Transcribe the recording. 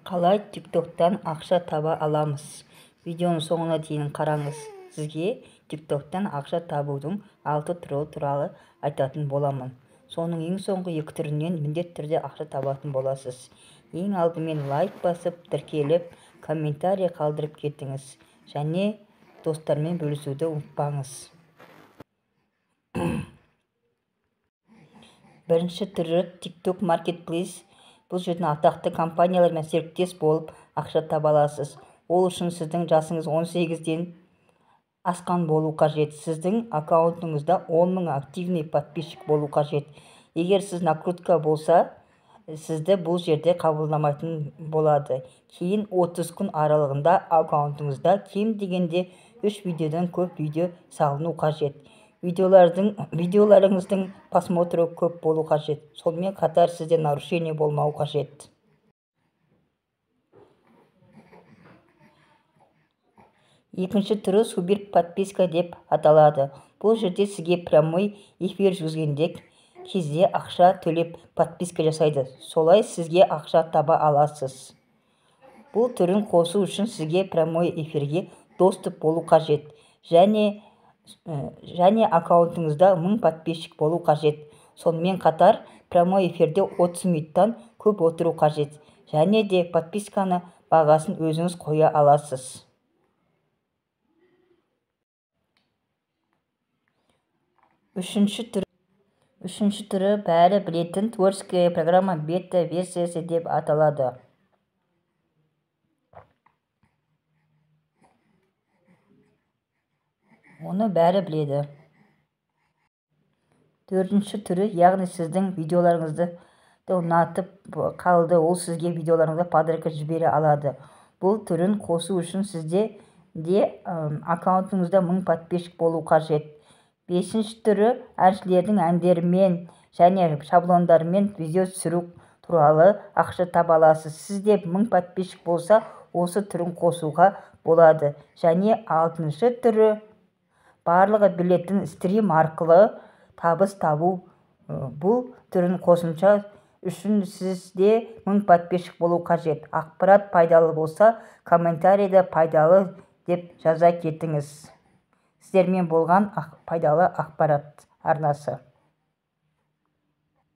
Қалай TikToktан ақша таба аламыз? Видеоның соңына дейін қараңыз. Сізге TikToктан ақша табудың 6 түрі туралы айтатын боламын. Соның ең соңғы 2 түрінен міндетті түрде ақша табатын боласыз. Ең алдымен лайк басып, тіркеліп, комментарий қалдырып кетіңіз. Және достармен бөлісуді ұмытпаңыз. Бірінші түрі TikTok Marketplace. Бұл жерден атақты компаниялармен серіктес болып ақша таба аласыз. Ол үшін сіздің жасыңыз 18-ден асқан болу қажет. Сіздің аккаунтыңызда 10 000 активный подписчик болу қажет. Егер сіз накрутка болса, сізді бұл жерде қабылдамайтын болады. Кейін 30 күн аралығында аккаунтыңызда кем дегенде 3 видеодан көп видео салыну қажет. Видеоларыңыздың просмотры көп болу қажет. Сонымен қатар сізде нарушение болмау қажет. Екінші түрі супер подписка деп аталады. Бұл жерде сізге прямой эфир жүргізгенде кезде ақша төлеп подписка жасайды. Солай сізге ақша таба аласыз. Бұл түрін қосу үшін сізге прямой эфирге доступ болу қажет. Және аккаунтыңызда 1000 подписчик болу қажет. Сонымен қатар прямой эфирде 30 минуттан көп отыру қажет. Және де подписканы бағасын өзіңіз қоя аласыз. Үшінші түрі бәрі білетін творческая программа бета версиясы деп аталады. Оны бәрі біледі. Төртінші түрі, яғни сіздің видеоларыңызды ұнатып қалды, ол сізге видеоларыңызды подарка жібере алады. Бұл түрін қосу үшін сізде аккаунтыңызда 1000 подписчик болу қажет. Бесінші түрі әншілердің әндерімен және шаблондарымен видео түсіру туралы ақша таба аласыз. Сізде 1000 подписчик болса, осы түрін қосуға болады. Және алтыншы түрі барлығы білетін стрим арқылы табыс табу. Бұл түрін қосымша үшін сізде 1000 подписчик болу қажет. Ақпарат пайдалы болса, комментарийде пайдалы деп жаза кетіңіз. Сіздермен болған пайдалы ақпарат арнасы.